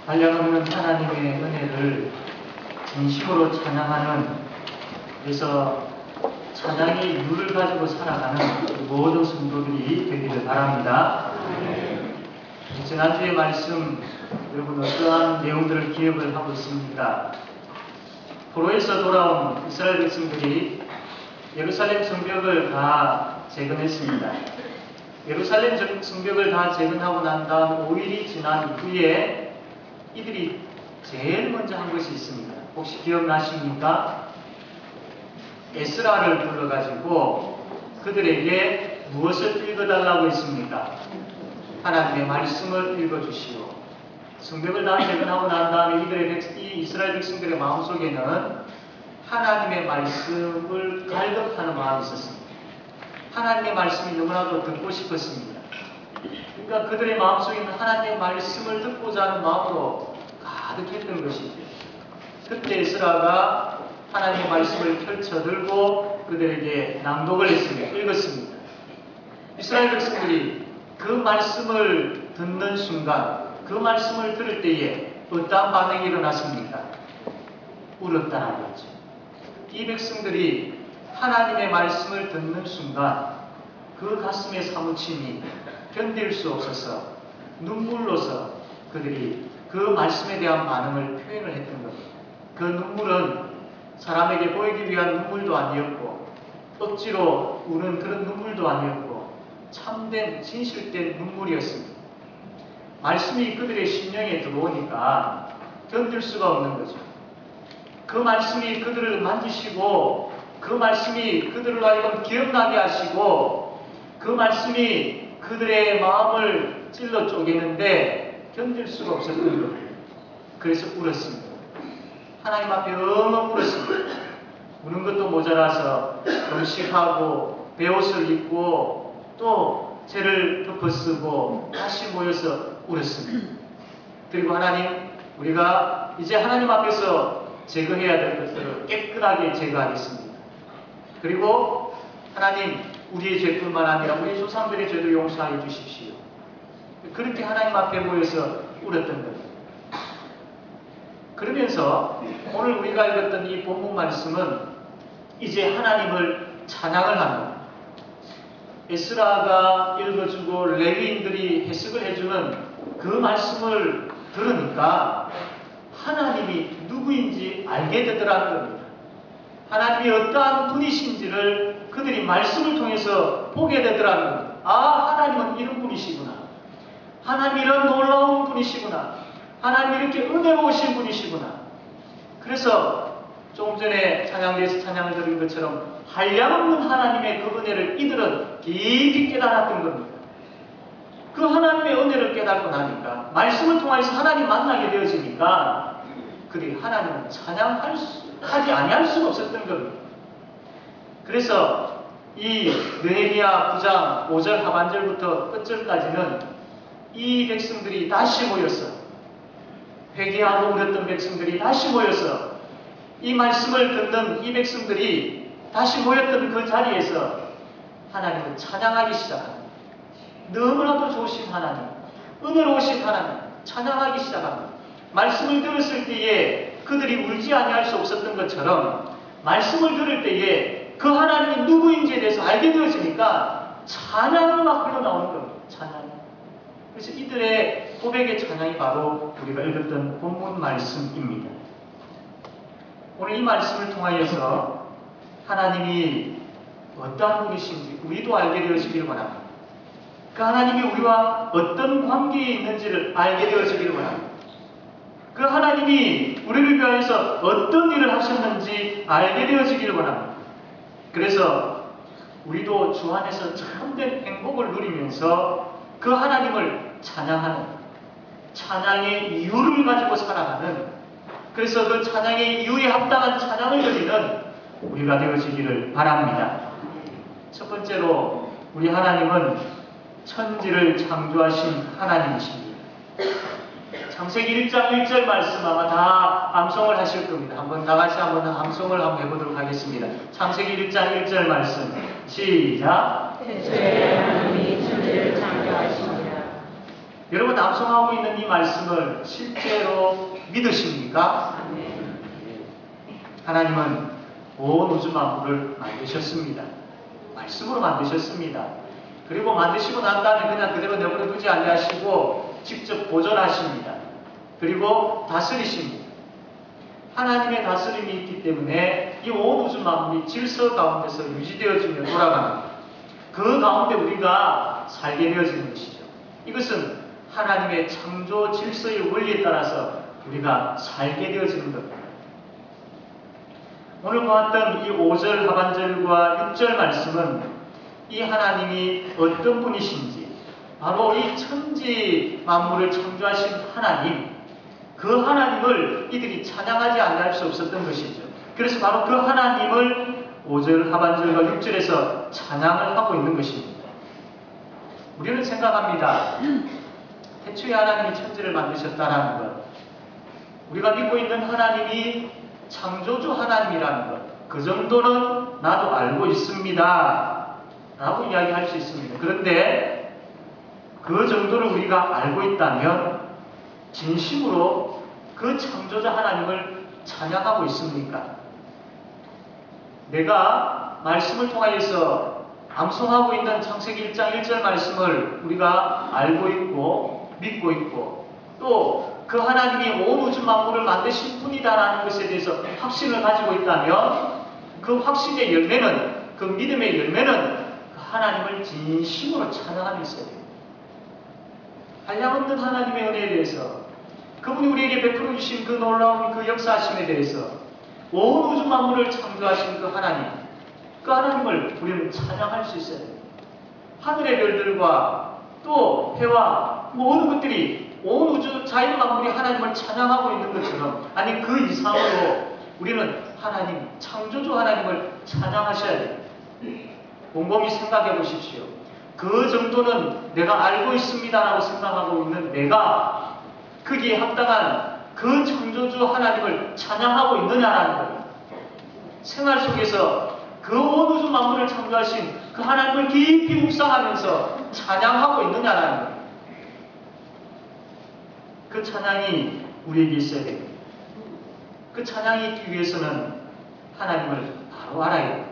한량없는 하나님의 은혜를 진심으로 찬양하는, 그래서 찬양의 이유를 가지고 살아가는 모든 성도들이 되기를 바랍니다. 지난주의 말씀, 여러분 어떠한 내용들을 기억을 하고 있습니까? 포로에서 돌아온 이스라엘 백성들이 예루살렘 성벽을 다 재건했습니다. 예루살렘 성벽을 다 재건하고 난 다음 5일이 지난 후에 이들이 제일 먼저 한 것이 있습니다. 혹시 기억나십니까? 에스라를 불러가지고 그들에게 무엇을 읽어달라고 했습니까? 하나님의 말씀을 읽어주시오. 성벽을 다 재건하고 난 다음에 이 이스라엘 백성들의 마음속에는 하나님의 말씀을 갈급하는 마음이 있었습니다. 하나님의 말씀이 너무나도 듣고 싶었습니다. 그러니까 그들의 마음속에는 하나님의 말씀을 듣고자 하는 마음으로 가득했던 것이죠. 그때 에스라가 하나님의 말씀을 펼쳐들고 그들에게 낭독을 했습니다. 읽었습니다. 이스라엘 백성들이 그 말씀을 듣는 순간, 그 말씀을 들을 때에 어떠한 반응이 일어났습니까? 울었다는 거죠. 이 백성들이 하나님의 말씀을 듣는 순간 그 가슴에 사무침이 견딜 수 없어서 눈물로서 그들이 그 말씀에 대한 반응을 표현을 했던 겁니다. 그 눈물은 사람에게 보이기 위한 눈물도 아니었고 억지로 우는 그런 눈물도 아니었고 참된 진실된 눈물이었습니다. 말씀이 그들의 심령에 들어오니까 견딜 수가 없는 거죠. 그 말씀이 그들을 만지시고 그 말씀이 그들을 하여금 기억나게 하시고 그 말씀이 그들의 마음을 찔러 쪼개는데 견딜 수가 없었던 겁니다. 그래서 울었습니다. 하나님 앞에 엉엉 울었습니다. 우는 것도 모자라서 금식하고 베옷을 입고 또 죄를 덮어쓰고 다시 모여서 울었습니다. 그리고 하나님, 우리가 이제 하나님 앞에서 제거해야 될 것들을 깨끗하게 제거하겠습니다. 그리고 하나님, 우리의 죄뿐만 아니라 우리 조상들의 죄도 용서하여 주십시오. 그렇게 하나님 앞에 모여서 울었던 겁니다. 그러면서 오늘 우리가 읽었던 이 본문 말씀은 이제 하나님을 찬양을 합니다. 에스라가 읽어주고 레위인들이 해석을 해주는 그 말씀을 들으니까 하나님이 누구인지 알게 되더라는 겁니다. 하나님이 어떠한 분이신지를 그들이 말씀을 통해서 보게 되더라는 겁니다. 아, 하나님은 이런 분이시구나. 하나님 이런 놀라운 분이시구나. 하나님 이렇게 은혜로우신 분이시구나. 그래서 조금 전에 찬양대에서 찬양을 드린 것처럼 한량없는 하나님의 그 은혜를 이들은 깊이 깨달았던 겁니다. 그 하나님의 은혜를 깨닫고 나니까 말씀을 통해서 하나님 만나게 되어지니까 그들이 하나님을 찬양하지 아니할 수가 없었던 겁니다. 그래서 이 느헤미야 9장 5절 하반절부터 끝절까지는 이 백성들이 다시 모여서 회개하고 울었던 백성들이 다시 모여서 이 말씀을 듣는 이 백성들이 다시 모였던 그 자리에서 하나님을 찬양하기 시작합니다. 너무나도 좋으신 하나님, 은혜로우신 하나님 찬양하기 시작합니다. 말씀을 들었을 때에 그들이 울지 아니할 수 없었던 것처럼 말씀을 들을 때에 그 하나님이 누구인지에 대해서 알게 되어지니까 찬양이 막 흘러나오는 겁니다. 찬양. 그래서 이들의 고백의 찬양이 바로 우리가 읽었던 본문 말씀입니다. 오늘 이 말씀을 통하여서 하나님이 어떠한 분이신지 우리도 알게 되어지기를 원합니다. 그 하나님이 우리와 어떤 관계에 있는지를 알게 되어지기를 원합니다. 그 하나님이 우리를 위하여서 어떤 일을 하셨는지 알게 되어지기를 원합니다. 그래서 우리도 주 안에서 참된 행복을 누리면서 그 하나님을 찬양하는, 찬양의 이유를 가지고 살아가는, 그래서 그 찬양의 이유에 합당한 찬양을 드리는 우리가 되어지기를 바랍니다. 첫 번째로 우리 하나님은 천지를 창조하신 하나님이십니다. 창세기 1장 1절 말씀 아마 다 암송을 하실 겁니다. 한번 다 같이 한번 암송을 한번 해보도록 하겠습니다. 창세기 1장 1절 말씀 시작. 태초에 하나님이 천지를 창조하시니라. 여러분 암송하고 있는 이 말씀을 실제로 믿으십니까? 하나님은 온 우주 만물을 만드셨습니다. 말씀으로 만드셨습니다. 그리고 만드시고 난 다음에 그냥 그대로 내버려 두지 아니하시고 직접 보존하십니다. 그리고 다스리십니다. 하나님의 다스림이 있기 때문에 이 온 우주 만물이 질서 가운데서 유지되어지며 돌아갑니다. 그 가운데 우리가 살게 되어지는 것이죠. 이것은 하나님의 창조 질서의 원리에 따라서 우리가 살게 되어지는 겁니다. 오늘 보았던 이 5절 하반절과 6절 말씀은 이 하나님이 어떤 분이신지, 바로 이 천지 만물을 창조하신 하나님, 그 하나님을 이들이 찬양하지 않을 수 없었던 것이죠. 그래서 바로 그 하나님을 5절 하반절과 6절에서 찬양을 하고 있는 것입니다. 우리는 생각합니다. 태초에 하나님이 천지를 만드셨다라는 것, 우리가 믿고 있는 하나님이 창조주 하나님이라는 것, 그 정도는 나도 알고 있습니다 라고 이야기할 수 있습니다. 그런데 그 정도를 우리가 알고 있다면 진심으로 그 창조자 하나님을 찬양하고 있습니까? 내가 말씀을 통하여서 암송하고 있는 창세기 1장 1절 말씀을 우리가 알고 있고 믿고 있고 또 그 하나님이 온 우주 만물을 만드신 분이다라는 것에 대해서 확신을 가지고 있다면 그 확신의 열매는, 그 믿음의 열매는 하나님을 진심으로 찬양하며 있어야 됩니다. 한량없는 하나님의 은혜에 대해서, 그분이 우리에게 베풀어 주신 그 놀라운 그 역사하심에 대해서, 온 우주 만물을 창조하신 그 하나님, 그 하나님을 우리는 찬양할 수 있어야 됩니다. 하늘의 별들과 또 해와 모든 것들이 온 우주 자연 만물이 하나님을 찬양하고 있는 것처럼, 아니 그 이상으로 우리는 하나님, 창조주 하나님을 찬양하셔야 돼요. 곰곰이 생각해 보십시오. 그 정도는 내가 알고 있습니다라고 생각하고 있는 내가 거기에 합당한 그 창조주 하나님을 찬양하고 있느냐라는 거예요. 생활 속에서 그 온 우주 만물을 창조하신 그 하나님을 깊이 묵상하면서 찬양하고 있느냐라는 거예요. 그 찬양이 우리에게 있어야 됩니다. 그 찬양이 있기 위해서는 하나님을 바로 알아야 돼요.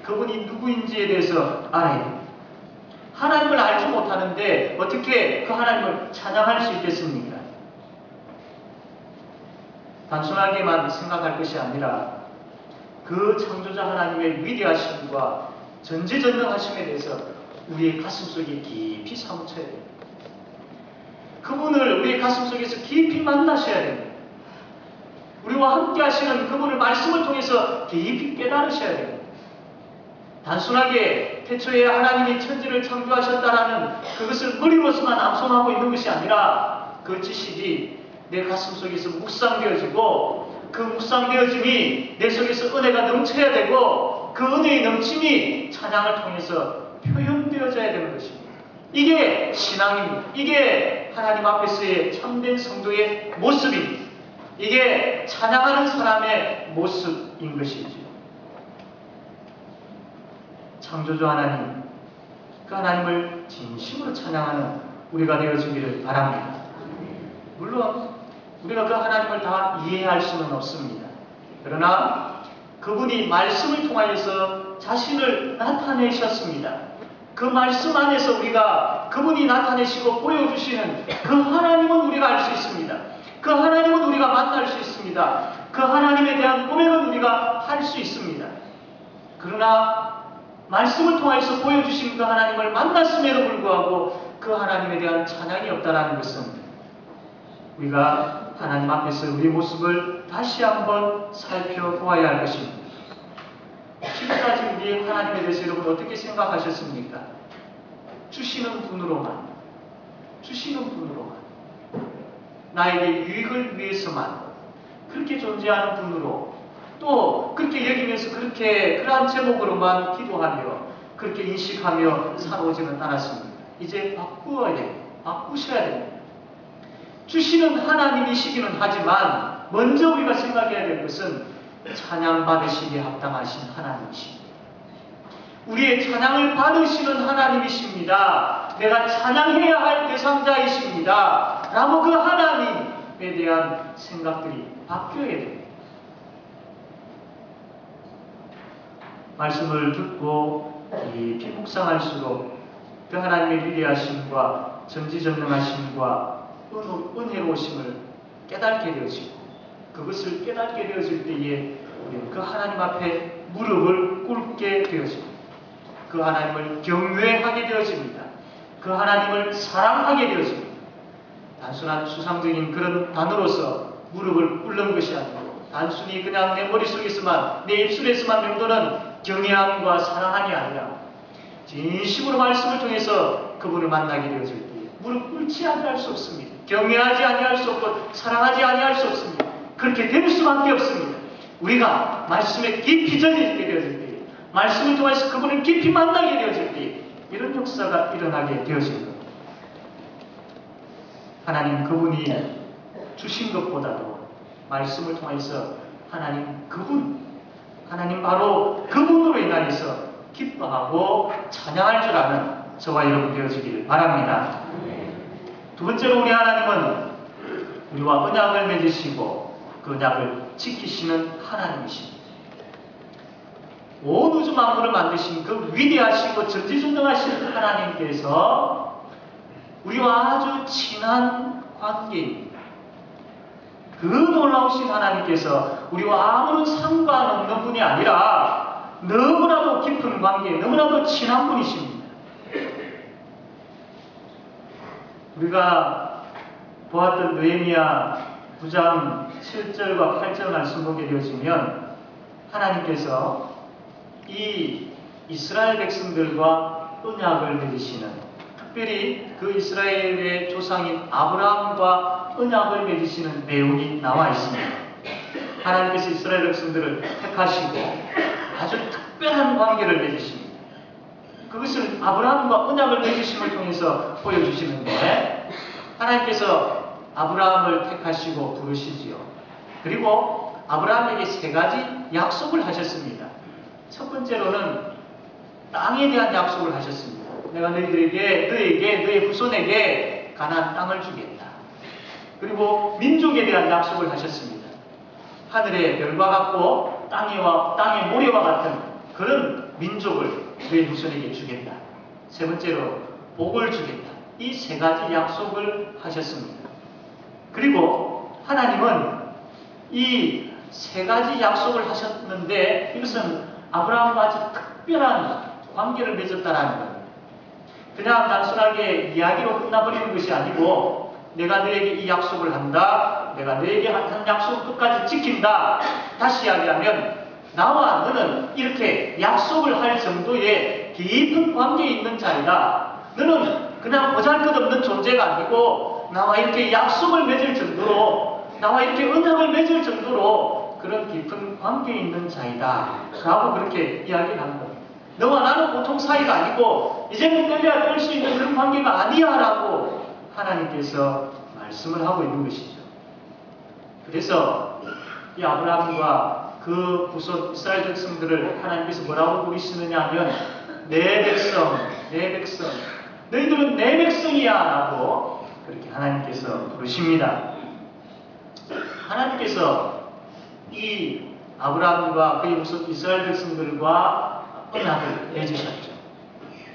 그분이 누구인지에 대해서 알아야 돼요. 하나님을 알지 못하는데 어떻게 그 하나님을 찬양할 수 있겠습니까? 단순하게만 생각할 것이 아니라 그 창조자 하나님의 위대하심과 전지전능하심에 대해서 우리의 가슴속에 깊이 사무쳐야 됩니다. 그분을 우리의 가슴속에서 깊이 만나셔야 됩니다. 우리와 함께 하시는 그분을 말씀을 통해서 깊이 깨달으셔야 됩니다. 단순하게 태초에 하나님이 천지를 창조하셨다라는 그것을 머리로서만 암송하고 있는 것이 아니라 그 지식이 내 가슴속에서 묵상되어지고 그 묵상되어짐이 내 속에서 은혜가 넘쳐야 되고 그 은혜의 넘침이 찬양을 통해서 표현되어져야 되는 것입니다. 이게 신앙입니다. 이게 하나님 앞에서의 참된 성도의 모습입니다. 이게 찬양하는 사람의 모습인 것이죠. 창조주 하나님, 그 하나님을 진심으로 찬양하는 우리가 되어지기를 바랍니다. 물론 우리가 그 하나님을 다 이해할 수는 없습니다. 그러나 그분이 말씀을 통하여서 자신을 나타내셨습니다. 그 말씀 안에서 우리가 그분이 나타내시고 보여주시는 그 하나님은 우리가 알 수 있습니다. 그 하나님은 우리가 만날 수 있습니다. 그 하나님에 대한 고백은 우리가 할 수 있습니다. 그러나 말씀을 통해서 보여주신 그 하나님을 만났음에도 불구하고 그 하나님에 대한 찬양이 없다는 것은 우리가 하나님 앞에서 우리 모습을 다시 한번 살펴보아야 할 것입니다. 지금까지 우리 하나님에 대해서 여러분 어떻게 생각하셨습니까? 주시는 분으로만, 나에게 유익을 위해서만 그렇게 존재하는 분으로, 또 그렇게 여기면서 그러한 제목으로만 기도하며 그렇게 인식하며 살아오지는 않았습니다. 이제 바꾸셔야 됩니다. 주시는 하나님이시기는 하지만 먼저 우리가 생각해야 될 것은 찬양받으시기에 합당하신 하나님이십니다. 우리의 찬양을 받으시는 하나님이십니다. 내가 찬양해야 할 대상자이십니다. 라고 그 하나님에 대한 생각들이 바뀌어야 됩니다. 말씀을 듣고 깊이 묵상할수록 그 하나님의 위대하심과 전지전능하심과 은혜로우심을 깨닫게 되어지고, 그것을 깨닫게 되어질 때에 우리는 그 하나님 앞에 무릎을 꿇게 되어집니다. 그 하나님을 경외하게 되어집니다. 그 하나님을 사랑하게 되어집니다. 단순한 수상적인 그런 단어로서 무릎을 꿇는 것이 아니고, 단순히 그냥 내 머릿속에서만, 내 입술에서만 맴도는 경외함과 사랑함이 아니라 진심으로 말씀을 통해서 그분을 만나게 되어질 때 무릎 꿇지 아니할 수 없습니다. 경외하지 아니할 수 없고 사랑하지 아니할 수 없습니다. 그렇게 될 수밖에 없습니다. 우리가 말씀에 깊이 젖게 되어질 때, 말씀을 통해서 그분을 깊이 만나게 되어질 때 이런 역사가 일어나게 되어집니다. 하나님 그분이 주신 것보다도 말씀을 통해서 하나님 그분, 하나님 바로 그분으로 인하여서 기뻐하고 찬양할 줄 아는 저와 여러분 되어지기를 바랍니다. 두 번째로 우리 하나님은 우리와 언약을 맺으시고 그 언약을 지키시는 하나님이십니다. 온 우주 만물을 만드신 그 위대하시고 전지전능하신 하나님께서 우리와 아주 친한 관계입니다. 그 놀라우신 하나님께서 우리와 아무런 상관없는 분이 아니라 너무나도 깊은 관계, 너무나도 친한 분이십니다. 우리가 보았던 느헤미야 9장 7절과 8절 말씀 보게 되어지면 하나님께서 이 이스라엘 백성들과 언약을 맺으시는, 특별히 그 이스라엘의 조상인 아브라함과 언약을 맺으시는 내용이 나와 있습니다. 하나님께서 이스라엘 백성들을 택하시고 아주 특별한 관계를 맺으십니다. 그것을 아브라함과 언약을 맺으심을 통해서 보여주시는데, 하나님께서 아브라함을 택하시고 부르시지요. 그리고 아브라함에게 세 가지 약속을 하셨습니다. 첫 번째로는 땅에 대한 약속을 하셨습니다. 내가 너에게 너의 후손에게 가나안 땅을 주겠다. 그리고 민족에 대한 약속을 하셨습니다. 하늘의 별과 같고 땅의 모래와 같은 그런 민족을 너의 후손에게 주겠다. 세 번째로 복을 주겠다. 이 세 가지 약속을 하셨습니다. 그리고 하나님은 이 세 가지 약속을 하셨는데 이것은 아브라함과 아주 특별한 관계를 맺었다라는 겁니다. 그냥 단순하게 이야기로 끝나버리는 것이 아니고, 내가 너에게 이 약속을 한다, 내가 너에게 한 약속을 끝까지 지킨다. 다시 이야기하면 나와 너는 이렇게 약속을 할 정도의 깊은 관계에 있는 자이다. 너는 그냥 보잘것없는 존재가 아니고 나와 이렇게 약속을 맺을 정도로, 나와 이렇게 언약을 맺을 정도로 그런 깊은 관계에 있는 자이다 라고 그렇게 이야기를 하는 겁니다. 너와 나는 보통 사이가 아니고 이제는 떨려야 떨 수 있는 그런 관계가 아니야 라고 하나님께서 말씀을 하고 있는 것이죠. 그래서 이 아브라함과 그 후손 이스라엘 백성들을 하나님께서 뭐라고 부르시느냐 하면 내 백성, 너희들은 내 백성이야 라고 그렇게 하나님께서 부르십니다. 하나님께서 이 아브라함과 그의 후손 이스라엘 백성들과 언약을 맺으셨죠.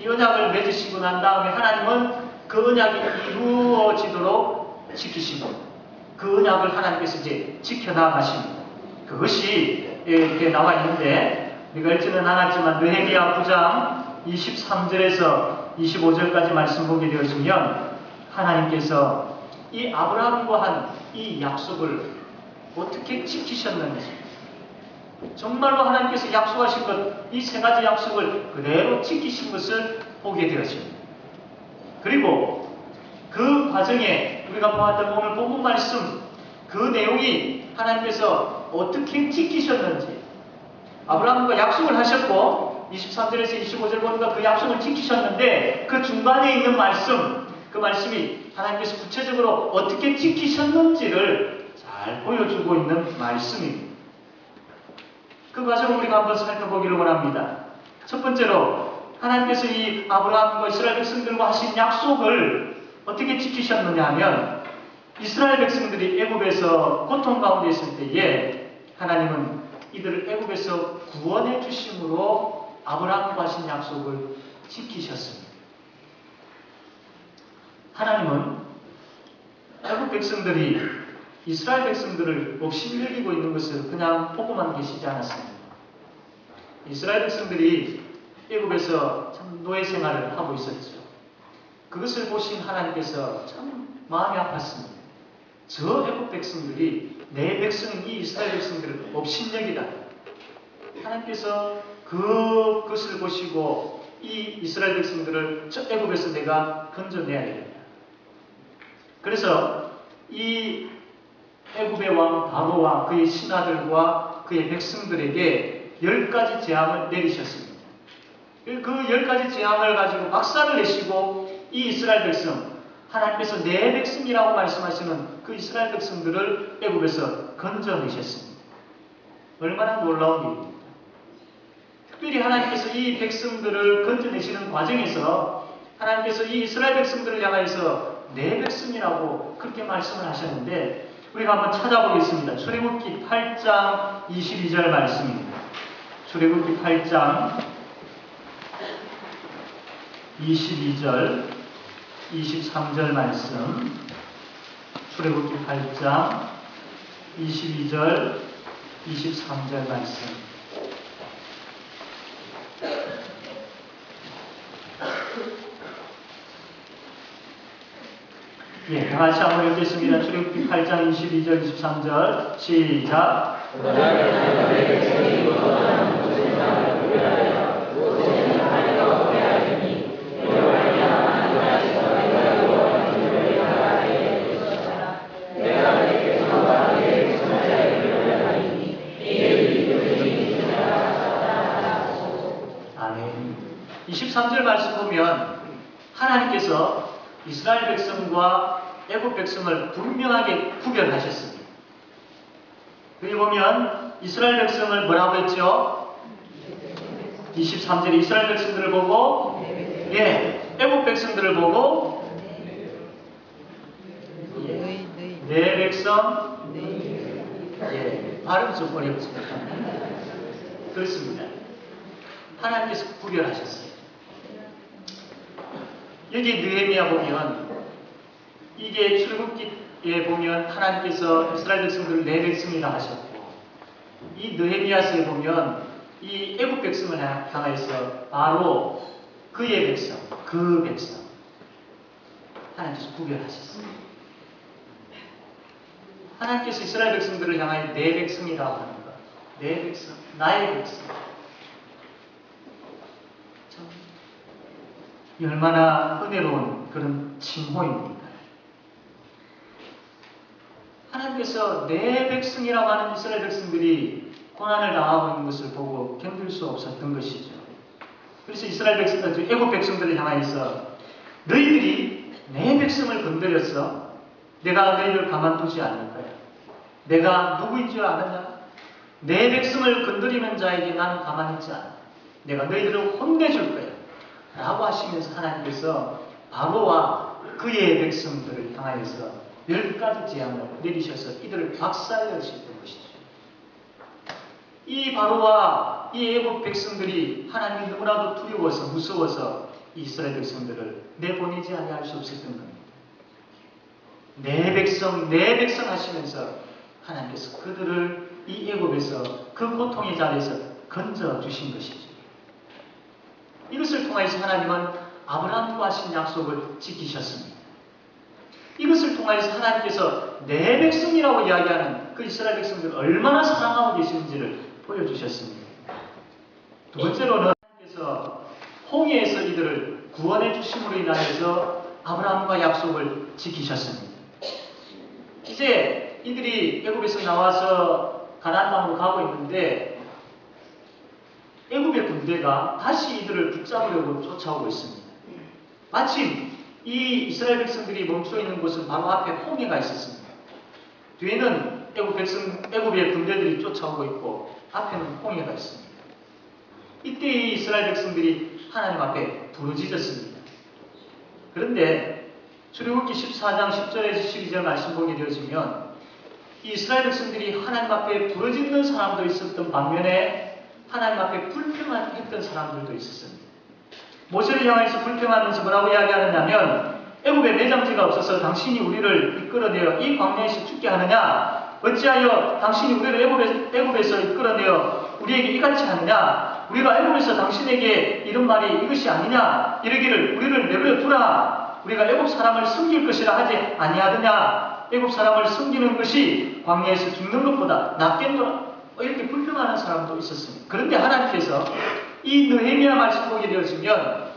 이 언약을 맺으시고 난 다음에 하나님은 그 언약이 이루어지도록 지키시고 그 언약을 하나님께서 이제 지켜나가십니다. 그것이 이렇게 나와 있는데 우리가 읽지는 않았지만 느헤미야 9장 23절에서 25절까지 말씀 보게 되어지면 하나님께서 이 아브라함과 한 이 약속을 어떻게 지키셨는지, 정말로 하나님께서 약속하신 것, 이 세 가지 약속을 그대로 지키신 것을 보게 되었습니다. 그리고 그 과정에 우리가 보았던 오늘 본문 말씀, 그 내용이 하나님께서 어떻게 지키셨는지, 아브라함과 약속을 하셨고 23절에서 25절 보니까 그 약속을 지키셨는데 그 중간에 있는 말씀, 그 말씀이 하나님께서 구체적으로 어떻게 지키셨는지를 잘 보여주고 있는 말씀입니다. 그 과정을 우리가 한번 살펴보기를 원합니다. 첫 번째로 하나님께서 이 아브라함과 이스라엘 백성들과 하신 약속을 어떻게 지키셨느냐 하면 이스라엘 백성들이 애굽에서 고통 가운데 있을 때에 하나님은 이들을 애굽에서 구원해 주심으로 아브라함과 하신 약속을 지키셨습니다. 하나님은 애굽 백성들이 이스라엘 백성들을 몹시 여기고 있는 것을 그냥 보고만 계시지 않았습니다. 이스라엘 백성들이 애굽에서 참 노예 생활을 하고 있었죠. 그것을 보신 하나님께서 참 마음이 아팠습니다. 저 애굽 백성들이 내 백성인 이 이스라엘 백성들을 업신여기다. 하나님께서 그것을 보시고 이 이스라엘 백성들을 저 애굽에서 내가 건져내야 되겠다. 그래서 이 애굽의 왕 바로와 그의 신하들과 그의 백성들에게 10가지 재앙을 내리셨습니다. 그 10가지 재앙을 가지고 박살을 내시고 이 이스라엘 백성, 하나님께서 내 백성이라고 말씀하시는 그 이스라엘 백성들을 애굽에서 건져내셨습니다. 얼마나 놀라운 일입니다. 특별히 하나님께서 이 백성들을 건져내시는 과정에서 하나님께서 이 이스라엘 백성들을 향하여서 내 백성이라고 그렇게 말씀을 하셨는데 우리가 한번 찾아보겠습니다. 출애굽기 8장 22절 말씀입니다. 출애굽기 8장 22절 23절 말씀, 출애굽기 8장 22절 23절 말씀. 예, 다 같이 한번 읽겠습니다. 출애굽기 8장 22절 23절 시작. 아멘. 23절 말씀 보면 하나님께서 이스라엘 백성과 애굽 백성을 분명하게 구별하셨습니다. 여기 보면 이스라엘 백성을 뭐라고 했죠? 23절에 이스라엘 백성들을 보고 애굽 백성들을 보고 내 백성 발음 좀 어렵습니다. 그렇습니다. 하나님께서 구별하셨어요. 여기 느헤미야 보면 이게 출애굽기에 보면 하나님께서 이스라엘 백성들을 내 백성이라 하셨고 이 느헤미야서에 보면 이 애굽 백성을 향하여서 바로 그의 백성, 그 백성 하나님께서 구별하셨어요. 하나님께서 이스라엘 백성들을 향하여 내 백성이라고 하는 것, 내 백성, 나의 백성. 얼마나 은혜로운 그런 칭호입니까? 하나님께서 내 백성이라고 하는 이스라엘 백성들이 고난을 당하고 있는 것을 보고 견딜 수 없었던 것이죠. 그래서 이스라엘 백성들, 애굽 백성들을 향하여서 너희들이 내 백성을 건드렸어. 내가 너희를 가만두지 않을 거야. 내가 누구인 줄 아느냐? 내 백성을 건드리는 자에게 나는 가만히 있지 않아. 내가 너희들을 혼내줄 거야. 라고 하시면서 하나님께서 바로와 그의 백성들을 향하여서 10가지 재앙을 내리셔서 이들을 박살내셨던 것이죠. 이 바로와 이 애굽 백성들이 하나님이 너무나도 두려워서 무서워서 이스라엘 백성들을 내보내지 아니할 수 없었던 겁니다. 내 백성 하시면서 하나님께서 그들을 이 애굽에서 그 고통의 자리에서 건져주신 것이죠. 이것을 통해서 하나님은 아브라함과 하신 약속을 지키셨습니다. 이것을 통해서 하나님께서 내 백성이라고 이야기하는 그 이스라엘 백성들을 얼마나 사랑하고 계시는지를 보여주셨습니다. 두 번째로는 하나님께서 홍해에서 이들을 구원해 주심으로 인하여서 아브라함과 약속을 지키셨습니다. 이제 이들이 애굽에서 나와서 가나안 땅으로 가고 있는데 애굽의 군대가 다시 이들을 붙잡으려고 쫓아오고 있습니다. 마침 이 이스라엘 백성들이 멈춰 있는 곳은 바로 앞에 홍해가 있었습니다. 뒤에는 애굽의 군대들이 쫓아오고 있고 앞에는 홍해가 있습니다. 이때 이 이스라엘 백성들이 하나님 앞에 부르짖었습니다. 그런데 출애굽기 14장 10절에서 12절 말씀 보게 되어지면 이 이스라엘 백성들이 하나님 앞에 부르짖는 사람도 있었던 반면에 하나님 앞에 불평했던 사람들도 있었습니다. 모세를 향해서 불평하면서 뭐라고 이야기하느냐면 애굽에 매장지가 없어서 당신이 우리를 이끌어내어 이 광야에서 죽게 하느냐? 어찌하여 당신이 우리를 애굽에서 이끌어내어 우리에게 이같이 하느냐? 우리가 애굽에서 당신에게 이런 말이 이것이 아니냐? 이르기를 우리를 내버려 두라. 우리가 애굽 사람을 섬길 것이라 하지 아니하느냐? 애굽 사람을 섬기는 것이 광야에서 죽는 것보다 낫겠노라. 이렇게 불평하는 사람도 있었습니다. 그런데 하나님께서 이 느헤미야 말씀 보게 되어지면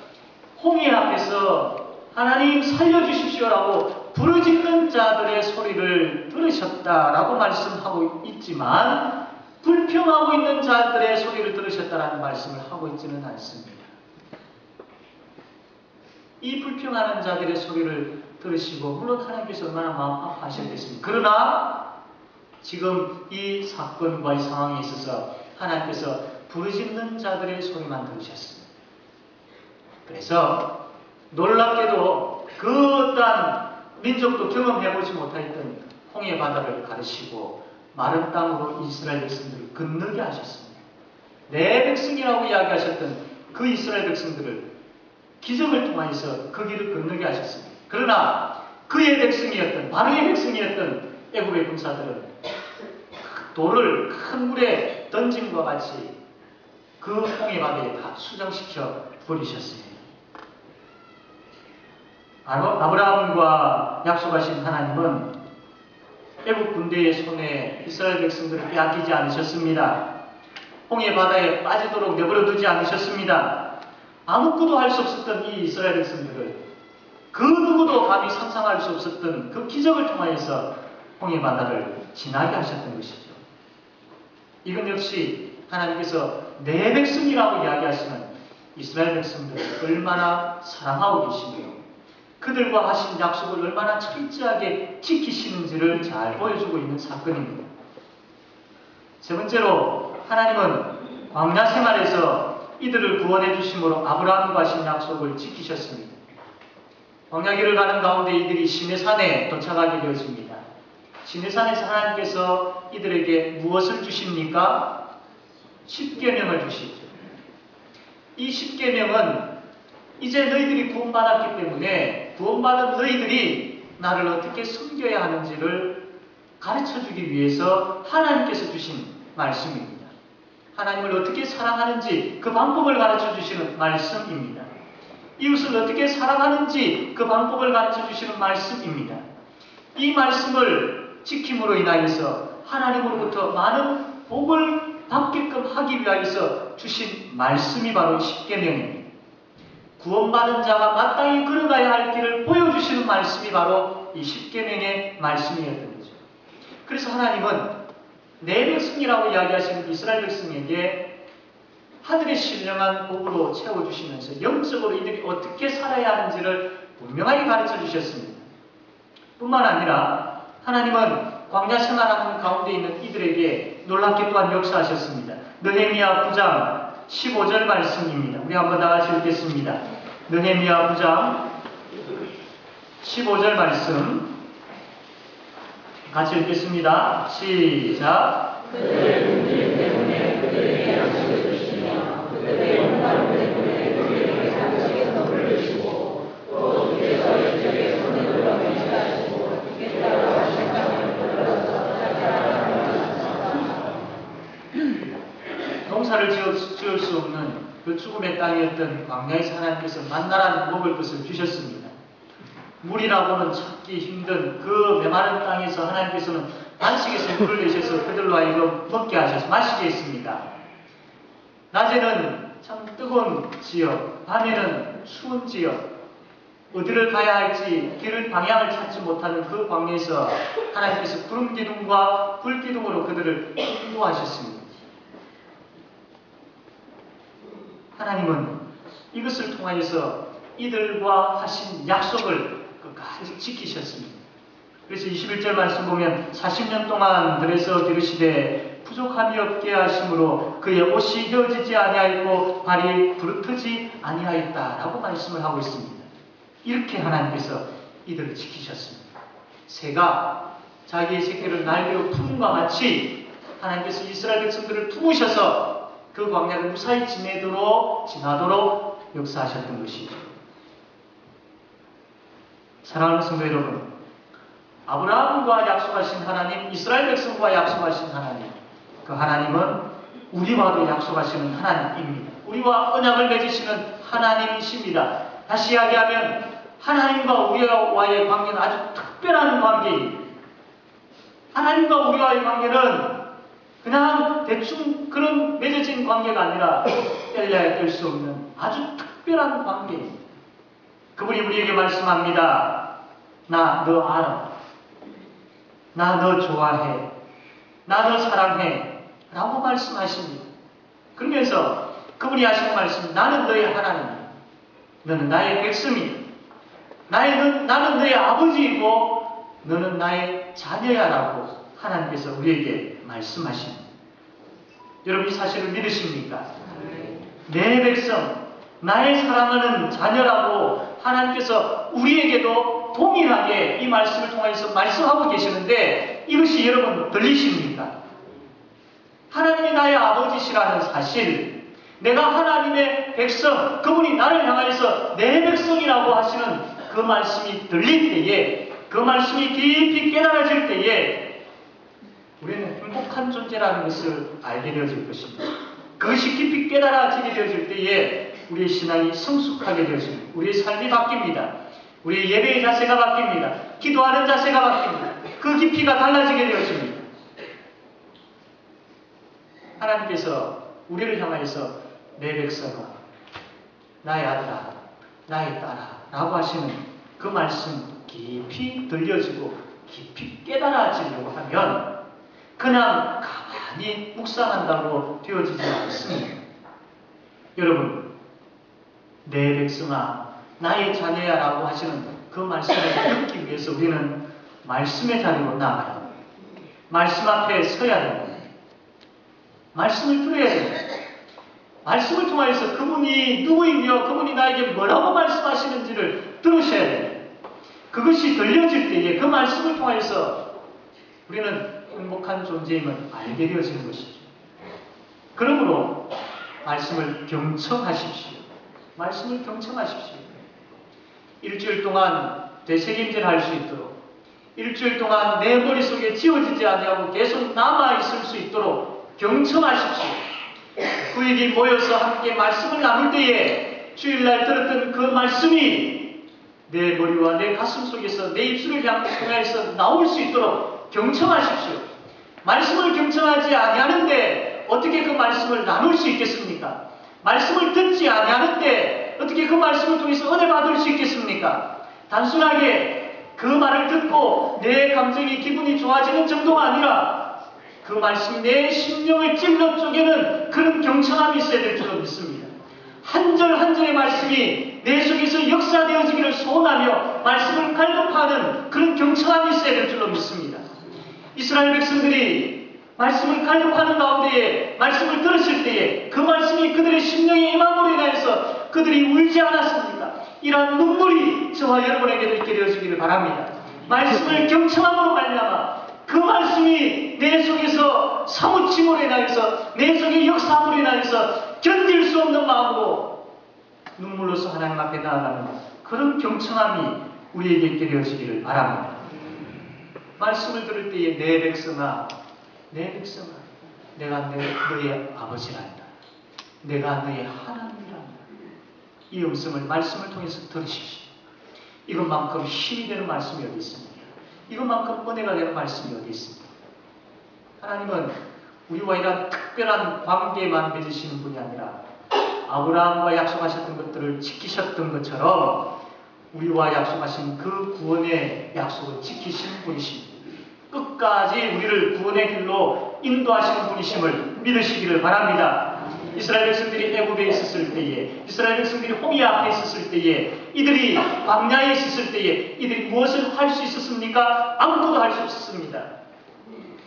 홍해 앞에서 하나님 살려주십시오라고 부르짖는 자들의 소리를 들으셨다라고 말씀하고 있지만 불평하고 있는 자들의 소리를 들으셨다라는 말씀을 하고 있지는 않습니다. 이 불평하는 자들의 소리를 들으시고 물론 하나님께서 얼마나 마음 아파하셨겠습니까? 그러나 지금 이 사건과 이 상황에 있어서 하나님께서 부르짖는 자들의 소리만 들으셨습니다. 그래서 놀랍게도 그 어떠한 민족도 경험해보지 못했던 홍해 바다를 가르시고 마른 땅으로 이스라엘 백성들을 건너게 하셨습니다. 내 백성이라고 이야기하셨던 그 이스라엘 백성들을 기적을 통하여서 그 길을 건너게 하셨습니다. 그러나 그의 백성이었던 바로의 백성이었던 애굽의 군사들은 돌을 큰 물에 던짐과 같이 그 홍해 바다에 다 수정시켜 버리셨습니다. 아브라함과 약속하신 하나님은 애국 군대의 손에 이스라엘 백성들을 빼앗기지 않으셨습니다. 홍해 바다에 빠지도록 내버려 두지 않으셨습니다. 아무것도 할 수 없었던 이 이스라엘 백성들을 그 누구도 감히 상상할 수 없었던 그 기적을 통하여서 홍해 바다를 지나게 하셨던 것이죠. 이건 역시 하나님께서 내 백성이라고 이야기하시는 이스라엘 백성들을 얼마나 사랑하고 계시며 그들과 하신 약속을 얼마나 철저하게 지키시는지를 잘 보여주고 있는 사건입니다. 세 번째로 하나님은 광야 생활에서 이들을 구원해 주심으로 아브라함과 하신 약속을 지키셨습니다. 광야길을 가는 가운데 이들이 시내산에 도착하게 되었습니다. 시내산에서 하나님께서 이들에게 무엇을 주십니까? 십계명을 주시죠. 이 십계명은 이제 너희들이 구원받았기 때문에 구원받은 너희들이 나를 어떻게 섬겨야 하는지를 가르쳐주기 위해서 하나님께서 주신 말씀입니다. 하나님을 어떻게 사랑하는지 그 방법을 가르쳐주시는 말씀입니다. 이웃을 어떻게 사랑하는지 그 방법을 가르쳐주시는 말씀입니다. 이 말씀을 지킴으로 인하여서 하나님으로부터 많은 복을 받게끔 하기 위하여서 주신 말씀이 바로 십계명입니다. 구원받은 자가 마땅히 걸어가야 할 길을 보여주시는 말씀이 바로 이 십계명의 말씀이었던 거죠. 그래서 하나님은 내 백성이라고 이야기하시는 이스라엘 백성에게 하늘의 신령한 복으로 채워주시면서 영적으로 이들이 어떻게 살아야 하는지를 분명하게 가르쳐 주셨습니다. 뿐만 아니라 하나님은 광야 생활하는 가운데 있는 이들에게 놀랍게 또한 역사하셨습니다. 느헤미야 9장 15절 말씀입니다. 우리 한번 다 같이 읽겠습니다. 느헤미야 9장 15절 말씀 같이 읽겠습니다. 시작. 그들의 문제 때문에 그들에게 양식을 주시며 그들의 영광 때문에 그들에게 산식에서 물르시고 또 주께서 이쪽에 손을 들어 변시하시고 주께서라고 하신 땅을 불러서 농사를 지을 수 없는 그 죽음의 땅이었던 광야에서 하나님께서 만나란 먹을 것을 주셨습니다. 물이라고는 찾기 힘든 그 메마른 땅에서 하나님께서는 반석에서 물을 내셔서 그들로 하여금 먹게 하셔서 마시게 했습니다. 낮에는 참 뜨거운 지역, 밤에는 추운 지역, 어디를 가야 할지 길을 방향을 찾지 못하는 그 광야에서 하나님께서 구름 기둥과 불 기둥으로 그들을 인도하셨습니다. 하나님은 이것을 통하여서 이들과 하신 약속을 끝까지 지키셨습니다. 그래서 21절 말씀 보면 40년 동안 들에서 기르시되 부족함이 없게 하심으로 그의 옷이 휘어지지 아니하였고 발이 부르트지 아니하였다라고 말씀을 하고 있습니다. 이렇게 하나님께서 이들을 지키셨습니다. 새가 자기의 새끼를 날개로 품과 같이 하나님께서 이스라엘 백성들을 품으셔서 그 광야를 무사히 지나도록 역사하셨던 것이죠. 사랑하는 성도 여러분, 아브라함과 약속하신 하나님, 이스라엘 백성과 약속하신 하나님, 그 하나님은 우리와도 약속하시는 하나님입니다. 우리와 언약을 맺으시는 하나님이십니다. 다시 이야기하면 하나님과 우리와의 관계는 아주 특별한 관계입니다. 하나님과 우리와의 관계는 그냥 대충 그런 맺어진 관계가 아니라 뗄래야 뗄 수 없는 아주 특별한 관계입니다. 그분이 우리에게 말씀합니다. 나 너 알아. 나 너 좋아해. 나 너 사랑해. 라고 말씀하십니다. 그러면서 그분이 하시는 말씀, 나는 너의 하나님이야. 너는 나의 백성이야. 나는 너의 아버지이고 너는 나의 자녀야 라고 하나님께서 우리에게 말씀하십니다. 여러분 이 사실을 믿으십니까? 내 백성, 나의 사랑하는 자녀라고 하나님께서 우리에게도 동일하게 이 말씀을 통해서 말씀하고 계시는데 이것이 여러분 들리십니까? 하나님이 나의 아버지시라는 사실, 내가 하나님의 백성, 그분이 나를 향하여서 내 백성이라고 하시는 그 말씀이 들릴 때에, 그 말씀이 깊이 깨달아질 때에 우리는 행복한 존재라는 것을 알게 되어질 것입니다. 그것이 깊이 깨달아지게 되어질 때에 우리의 신앙이 성숙하게 되어집니다. 우리의 삶이 바뀝니다. 우리의 예배의 자세가 바뀝니다. 기도하는 자세가 바뀝니다. 그 깊이가 달라지게 되어집니다. 하나님께서 우리를 향하여서 내 백성아, 나의 아들아, 나의 딸아 라고 하시는 그 말씀 깊이 들려지고 깊이 깨달아지려고 하면 그냥 가만히 묵상한다고 되어지지 않습니다. 여러분, 내 백성아, 나의 자녀야 라고 하시는 그 말씀을 듣기 위해서 우리는 말씀의 자리로 나가야 합니다. 말씀 앞에 서야 됩니다. 말씀을 들어야 됩니다. 말씀을 통하여서 그분이 누구이며 그분이 나에게 뭐라고 말씀하시는지를 들으셔야 됩니다. 그것이 들려질 때에 그 말씀을 통하여서 우리는 행복한 존재임을 알게 되어지는 것이죠. 그러므로 말씀을 경청하십시오. 말씀을 경청하십시오. 일주일 동안 되새김질 할 수 있도록, 일주일 동안 내 머릿속에 지워지지 아니하고 계속 남아있을 수 있도록 경청하십시오. 그에게 모여서 함께 말씀을 나눌 때에 주일날 들었던 그 말씀이 내 머리와 내 가슴 속에서 내 입술을 향해서 나올 수 있도록 경청하십시오. 말씀을 경청하지 아니하는데 어떻게 그 말씀을 나눌 수 있겠습니까? 말씀을 듣지 아니하는데 어떻게 그 말씀을 통해서 은혜 받을 수 있겠습니까? 단순하게 그 말을 듣고 내 감정이 기분이 좋아지는 정도가 아니라 그 말씀이 내 심령을 찔러 쪼개는 그런 경청함이 있어야 될 줄로 믿습니다. 한 절 한 절의 말씀이 내 속에서 역사되어지기를 소원하며 말씀을 갈급하는 그런 경청함이 있어야 될 줄로 믿습니다. 이스라엘 백성들이 말씀을 갈급하는 가운데에 말씀을 들었을 때에 그 말씀이 그들의 심령에 임함으로 인하여서 그들이 울지 않았습니까? 이러한 눈물이 저와 여러분에게도 있게 되어지기를 바랍니다. 말씀을 경청함으로 말미암아 그 말씀이 내 속에서 사무침으로 인하여서 내 속에 역사함으로 인하여서 견딜 수 없는 마음으로 눈물로서 하나님 앞에 나아가는 그런 경청함이 우리에게 있게 되어지기를 바랍니다. 말씀을 들을 때에 내 백성아, 내 백성아, 내가 너의 아버지란다. 내가 너의 하나님이란다. 이 음성을 말씀을 통해서 들으십시오. 이것만큼 힘이 되는 말씀이 어디 있습니까? 이것만큼 은혜가 되는 말씀이 어디 있습니까? 하나님은 우리와 이런 특별한 관계만 맺으시는 분이 아니라 아브라함과 약속하셨던 것들을 지키셨던 것처럼 우리와 약속하신 그 구원의 약속을 지키시는 분이십니다. 끝까지 우리를 구원의 길로 인도하시는 분이심을 믿으시기를 바랍니다. 이스라엘 백성들이 애굽에 있었을 때에, 이스라엘 백성들이 홍해 앞에 있었을 때에, 이들이 광야에 있었을 때에 이들이 무엇을 할 수 있었습니까? 아무것도 할 수 없었습니다.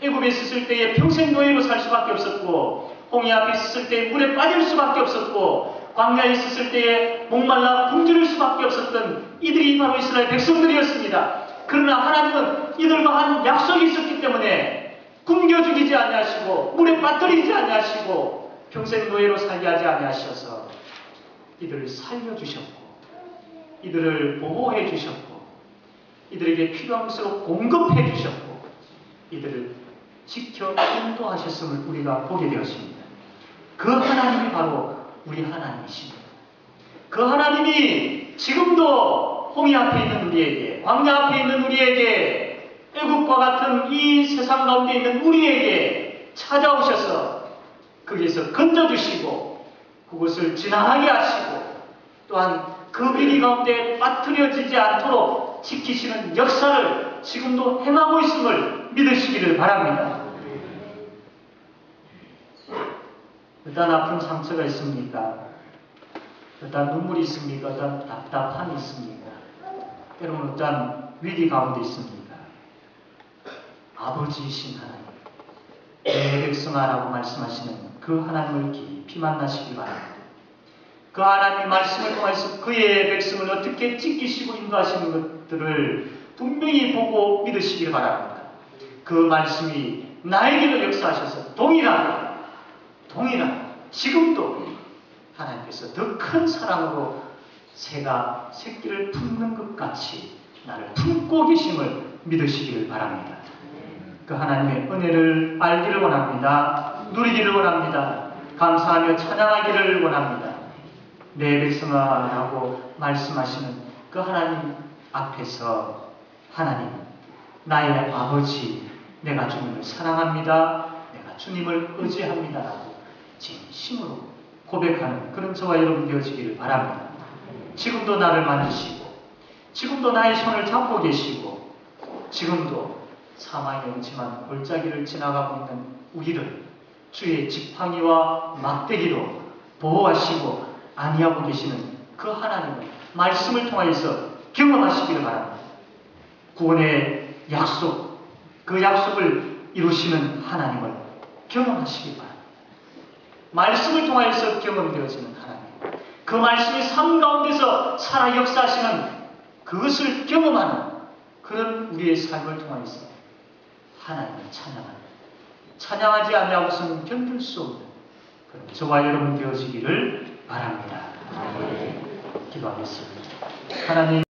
애굽에 있었을 때에 평생 노예로 살 수밖에 없었고, 홍해 앞에 있었을 때에 물에 빠질 수밖에 없었고, 광야에 있었을 때에 목말라 굶주릴 수밖에 없었던 이들이 바로 이스라엘 백성들이었습니다. 그러나 하나님은 이들과 한 약속이 있었기 때문에 굶겨 죽이지 아니하시고 물에 빠뜨리지 아니하시고 평생 노예로 살게 하지 아니하셔서 이들을 살려주셨고 이들을 보호해 주셨고 이들에게 필요한 것으로 공급해 주셨고 이들을 지켜 인도하셨음을 우리가 보게 되었습니다. 그 하나님이 바로 우리 하나님이십니다. 그 하나님이 지금도 홍해 앞에 있는 우리에게, 광야 앞에 있는 우리에게, 애국과 같은 이 세상 가운데 있는 우리에게 찾아오셔서 거기에서 건져주시고 그곳을 지나가게 하시고 또한 그 위기 가운데 빠뜨려지지 않도록 지키시는 역사를 지금도 행하고 있음을 믿으시기를 바랍니다. 어떤 아픈 상처가 있습니까? 어떤 눈물이 있습니까? 어떤 답답함이 있습니까? 때로는 어떤 위기 가운데 있습니까? 아버지이신 하나님, 내 백성아라고 말씀하시는 그 하나님을 깊이 만나시기 바랍니다. 그 하나님의 말씀을 통해서 그의 백성을 어떻게 지키시고 인도하시는 것들을 분명히 보고 믿으시길 바랍니다. 그 말씀이 나에게도 역사하셔서 동일하게 지금도 하나님께서 더 큰 사랑으로 새가 새끼를 품는 것 같이 나를 품고 계심을 믿으시기를 바랍니다. 그 하나님의 은혜를 알기를 원합니다. 누리기를 원합니다. 감사하며 찬양하기를 원합니다. 내 백성아 라고 말씀하시는 그 하나님 앞에서 하나님, 나의 아버지, 내가 주님을 사랑합니다. 내가 주님을 의지합니다. 라고 진심으로 고백하는 그런 저와 여러분 되어지기를 바랍니다. 지금도 나를 만지시고 지금도 나의 손을 잡고 계시고 지금도 사망의 음침한 골짜기를 지나가고 있는 우리를 주의 지팡이와 막대기로 보호하시고 안위하고 계시는 그 하나님의 말씀을 통하여서 경험하시기를 바랍니다. 구원의 약속, 그 약속을 이루시는 하나님을 경험하시기 바랍니다. 말씀을 통하여서 경험되어지는 하나님, 그 말씀이 삶 가운데서 살아 역사하시는 그것을 경험하는 그런 우리의 삶을 통하여서 하나님을 찬양하지 아니하고서는 견딜 수 없는 그런 저와 여러분 되어지기를 바랍니다. 기도하겠습니다. 하나님